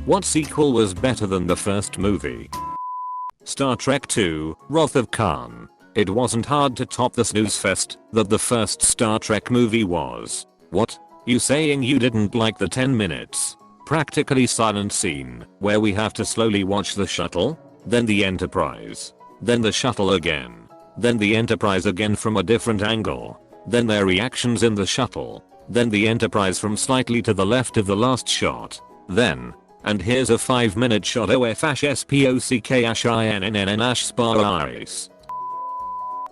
What sequel was better than the first movie? Star Trek II, Wrath of Khan. It wasn't hard to top the snooze fest that the first Star Trek movie was. What? You saying you didn't like the 10 minutes? Practically silent scene where we have to slowly watch the shuttle? Then the Enterprise. Then the shuttle again. Then the Enterprise again from a different angle. Then their reactions in the shuttle. Then the Enterprise from slightly to the left of the last shot. Then, and here's a 5-minute shot OFHSPOCKINNN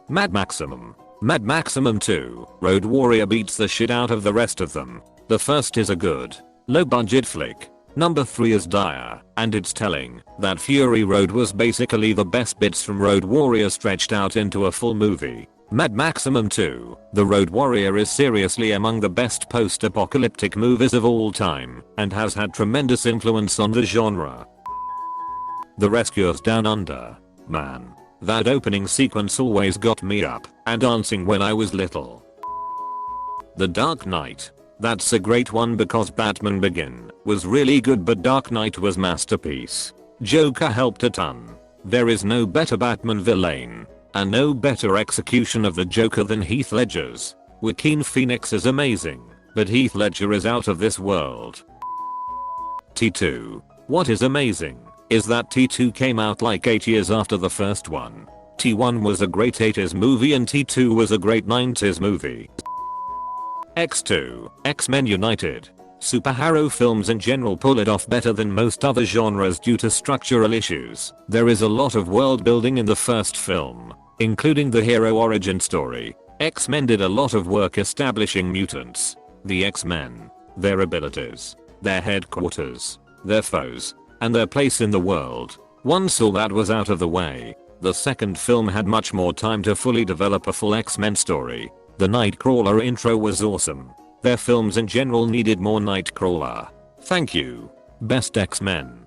Mad Maximum. Mad Maximum 2, Road Warrior beats the shit out of the rest of them. The first is a good, low budget flick. Number 3 is dire, and it's telling that Fury Road was basically the best bits from Road Warrior stretched out into a full movie. Mad Maximum 2, The Road Warrior is seriously among the best post-apocalyptic movies of all time, and has had tremendous influence on the genre. The Rescuers Down Under. Man, that opening sequence always got me up and dancing when I was little. The Dark Knight. That's a great one because Batman Begin was really good but Dark Knight was masterpiece. Joker helped a ton. There is no better Batman villain and no better execution of the Joker than Heath Ledger's. Joaquin Phoenix is amazing, but Heath Ledger is out of this world. T2. What is amazing is that T2 came out like 8 years after the first one. T1 was a great 80s movie and T2 was a great 90s movie. X2, X-Men United. Superhero films in general pull it off better than most other genres due to structural issues. There is a lot of world building in the first film, including the hero origin story. X-Men did a lot of work establishing mutants, the X-Men, their abilities, their headquarters, their foes, and their place in the world. Once all that was out of the way, the second film had much more time to fully develop a full X-Men story. The Nightcrawler intro was awesome. Their films in general needed more Nightcrawler. Thank you. Best X-Men.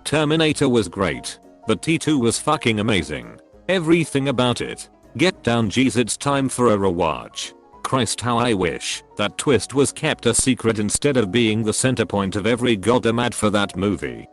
Terminator was great, but T2 was fucking amazing. Everything about it. Get down geez, it's time for a rewatch. Christ, how I wish that twist was kept a secret instead of being the center point of every goddamn ad for that movie.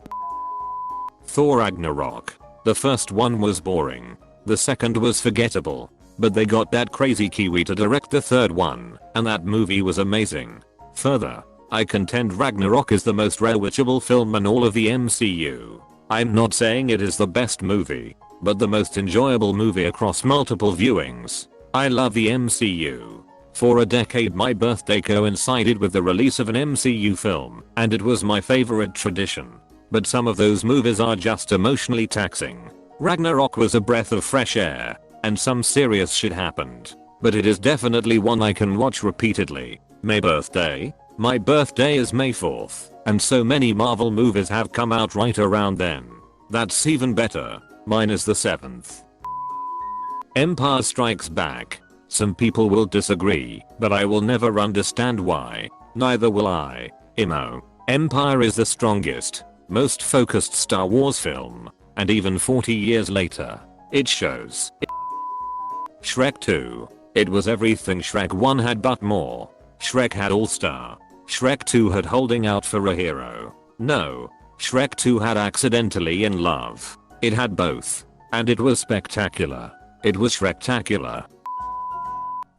Thor Ragnarok. The first one was boring. The second was forgettable. But they got that crazy Kiwi to direct the third one, and that movie was amazing. Further, I contend Ragnarok is the most rewatchable film in all of the MCU. I'm not saying it is the best movie, but the most enjoyable movie across multiple viewings. I love the MCU. For a decade my birthday coincided with the release of an MCU film, and it was my favorite tradition. But some of those movies are just emotionally taxing. Ragnarok was a breath of fresh air. And some serious shit happened. But it is definitely one I can watch repeatedly. My birthday is May 4th, and so many Marvel movies have come out right around then. That's even better. Mine is the 7th. Empire Strikes Back. Some people will disagree, but I will never understand why. Neither will I. Empire is the strongest, most focused Star Wars film, and even 40 years later, it shows. Shrek 2. It was everything Shrek 1 had but more. Shrek had All-Star. Shrek 2 had holding out for a hero. No. Shrek 2 had accidentally in love. It had both. And it was spectacular. It was Shrektacular.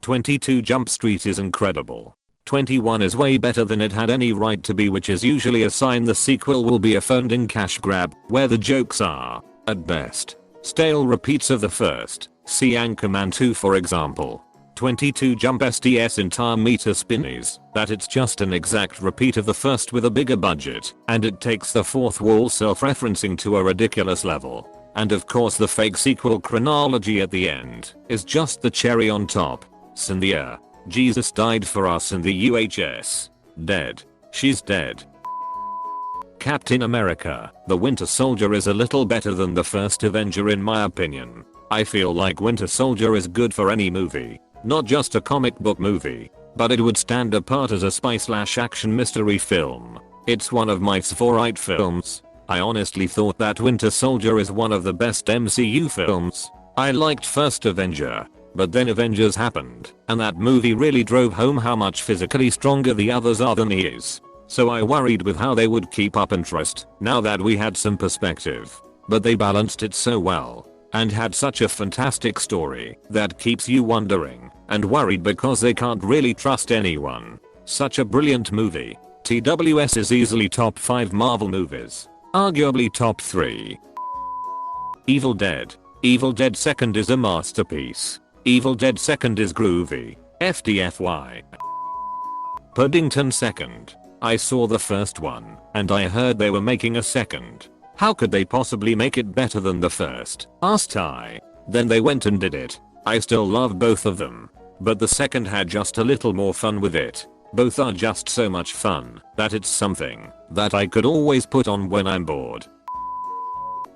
22 Jump Street is incredible. 21 is way better than it had any right to be, which is usually a sign the sequel will be a phoned-in cash grab, where the jokes are, at best, stale repeats of the first. See Anchorman 2 for example. 22 Jump STS entire meter spinnies that it's just an exact repeat of the first with a bigger budget, and it takes the fourth wall self-referencing to a ridiculous level. And of course the fake sequel chronology at the end is just the cherry on top. Cynthia. Jesus died for us in the UHS. Dead. She's dead. Captain America, the Winter Soldier is a little better than the first Avenger in my opinion. I feel like Winter Soldier is good for any movie, not just a comic book movie, but it would stand apart as a spy/action mystery film. It's one of my favorite films. I honestly thought that Winter Soldier is one of the best MCU films. I liked first Avenger, but then Avengers happened, and that movie really drove home how much physically stronger the others are than he is. so I worried with how they would keep up interest now that we had some perspective. But they balanced it so well and had such a fantastic story that keeps you wondering and worried because they can't really trust anyone. Such a brilliant movie. TWS is easily top 5 Marvel movies. Arguably top 3. Evil Dead. Evil Dead 2nd is a masterpiece. Evil Dead 2nd is groovy. FDFY. Puddington 2nd. I saw the first one and I heard they were making a second. How could they possibly make it better than the first? Asked I. Then they went and did it. I still love both of them, but the second had just a little more fun with it. Both are just so much fun that it's something that I could always put on when I'm bored.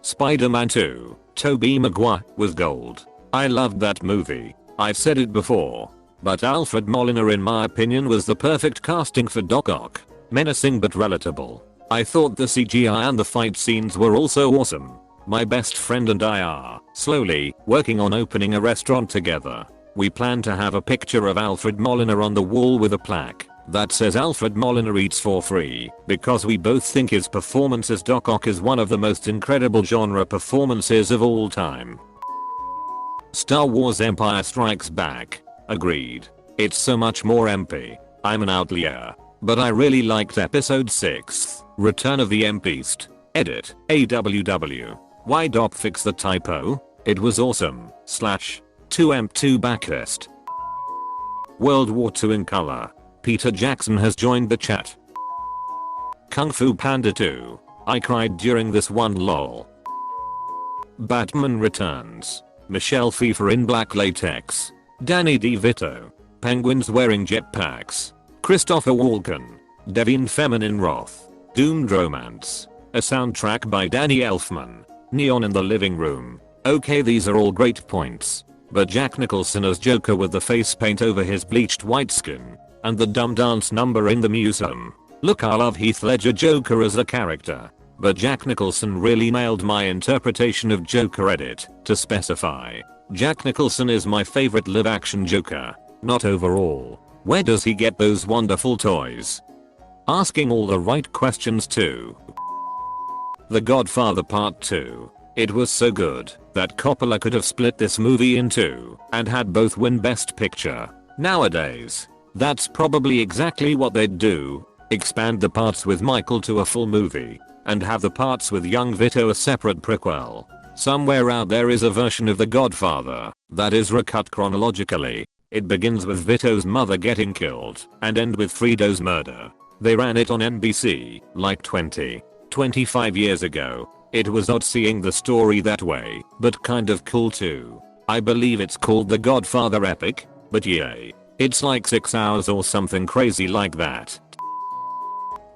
Spider-Man 2. Tobey Maguire was gold. I loved that movie. I've said it before, but Alfred Molina in my opinion was the perfect casting for Doc Ock. Menacing but relatable. I thought the CGI and the fight scenes were also awesome. My best friend and I are slowly working on opening a restaurant together. We plan to have a picture of Alfred Molina on the wall with a plaque that says Alfred Molina eats for free, because we both think his performance as Doc Ock is one of the most incredible genre performances of all time. Star Wars Empire Strikes Back. Agreed. It's so much more MP. I'm an outlier, but I really liked episode 6. Return of the Beast. Edit. AWW. Why dop fix the typo? It was awesome. / 2emp2 backlist. World War II in color. Peter Jackson has joined the chat. Kung Fu Panda 2. I cried during this one lol. Batman Returns. Michelle Pfeiffer in black latex. Danny DeVito. Penguins wearing jetpacks. Christopher Walken. Devine Feminine Wrath. Doomed Romance. A soundtrack by Danny Elfman. Neon in the Living Room. Okay, these are all great points, but Jack Nicholson as Joker with the face paint over his bleached white skin and the dumb dance number in the museum. Look, I love Heath Ledger Joker as a character, but Jack Nicholson really nailed my interpretation of Joker. Edit to specify. Jack Nicholson is my favorite live action Joker, not overall. Where does he get those wonderful toys? Asking all the right questions too. The Godfather Part 2. It was so good that Coppola could have split this movie in two and had both win Best Picture. Nowadays, that's probably exactly what they'd do. Expand the parts with Michael to a full movie and have the parts with young Vito a separate prequel. Somewhere out there is a version of The Godfather that is recut chronologically. It begins with Vito's mother getting killed and end with Fredo's murder. They ran it on NBC like 25 years ago. It was odd seeing the story that way, but kind of cool too. I believe it's called The Godfather Epic, but yay. It's like 6 hours or something crazy like that.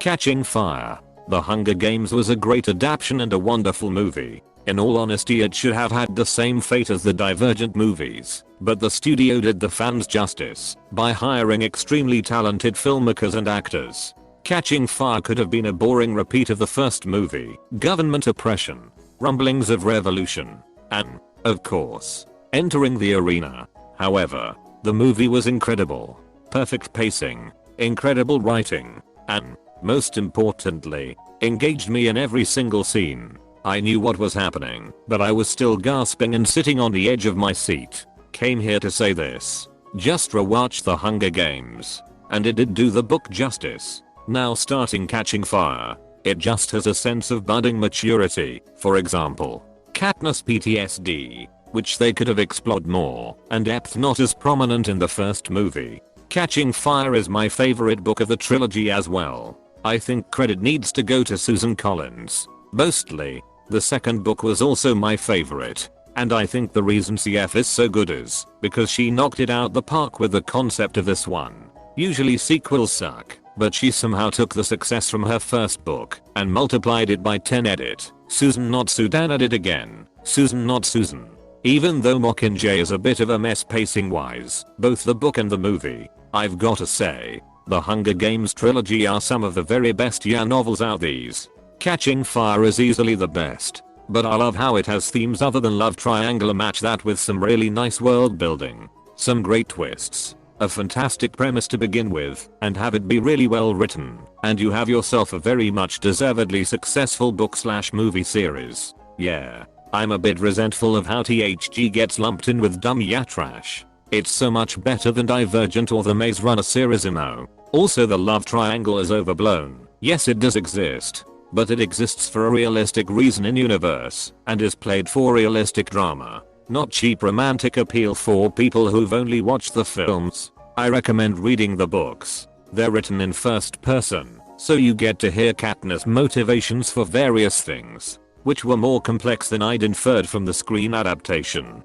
Catching Fire. The Hunger Games was a great adaptation and a wonderful movie. In all honesty, it should have had the same fate as the Divergent movies, but the studio did the fans justice by hiring extremely talented filmmakers and actors. Catching Fire could have been a boring repeat of the first movie. Government oppression, rumblings of revolution, and, of course, entering the arena. However, the movie was incredible. Perfect pacing, incredible writing, and, most importantly, engaged me in every single scene. I knew what was happening, but I was still gasping and sitting on the edge of my seat. Came here to say this. Just rewatch The Hunger Games, and it did do the book justice. Now starting Catching Fire, it just has a sense of budding maturity. For example, Katniss PTSD, which they could have explored more, and depth not as prominent in the first movie. Catching Fire is my favorite book of the trilogy as well. I think credit needs to go to Susan Collins. Mostly, the second book was also my favorite, and I think the reason CF is so good is because she knocked it out the park with the concept of this one. Usually sequels suck, but she somehow took the success from her first book and multiplied it by 10. Edit. Susan not Sudan. Edit again. Susan not Susan. Even though Mockingjay is a bit of a mess pacing wise, both the book and the movie, I've gotta say, the Hunger Games trilogy are some of the very best novels out these. Catching Fire is easily the best, but I love how it has themes other than love triangle, match that with some really nice world building, some great twists, A fantastic premise to begin with, and have it be really well written, and you have yourself a very much deservedly successful book/movie series. Yeah. I'm a bit resentful of how THG gets lumped in with dumb trash. It's so much better than Divergent or the Maze Runner series emo. Also the love triangle is overblown. Yes, it does exist, but it exists for a realistic reason in universe, and is played for realistic drama, not cheap romantic appeal for people who've only watched the films. I recommend reading the books. They're written in first person, so you get to hear Katniss' motivations for various things, which were more complex than I'd inferred from the screen adaptation.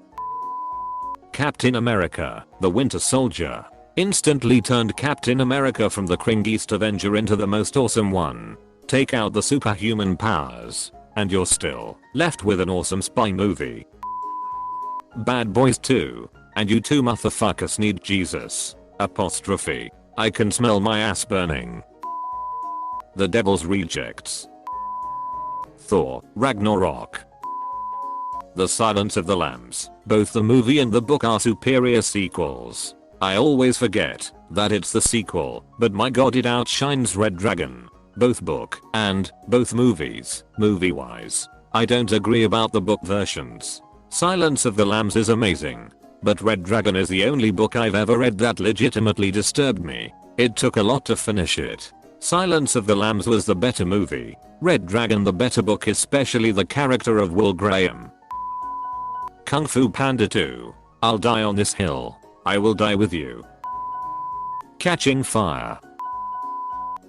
Captain America, the Winter Soldier, instantly turned Captain America from the cringiest Avenger into the most awesome one. Take out the superhuman powers, and you're still left with an awesome spy movie. Bad Boys 2, and you two motherfuckers need Jesus. Apostrophe. I can smell my ass burning. The Devil's Rejects. Thor, Ragnarok. The Silence of the Lambs. Both the movie and the book are superior sequels. I always forget that it's the sequel, but my god it outshines Red Dragon. Both book and both movies, movie-wise. I don't agree about the book versions. Silence of the Lambs is amazing, but Red Dragon is the only book I've ever read that legitimately disturbed me. It took a lot to finish it. Silence of the Lambs was the better movie. Red Dragon the better book, especially the character of Will Graham. Kung Fu Panda 2. I'll die on this hill. I will die with you. Catching Fire.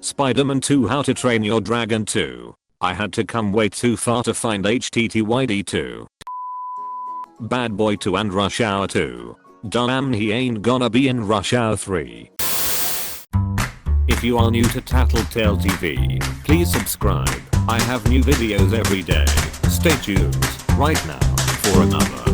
Spider-Man 2 How to Train Your Dragon 2. I had to come way too far to find HTTYD 2. Bad Boy 2 and Rush Hour 2. Damn, he ain't gonna be in Rush Hour 3. If you are new to Tattletale TV, please subscribe. I have new videos every day. Stay tuned right now for another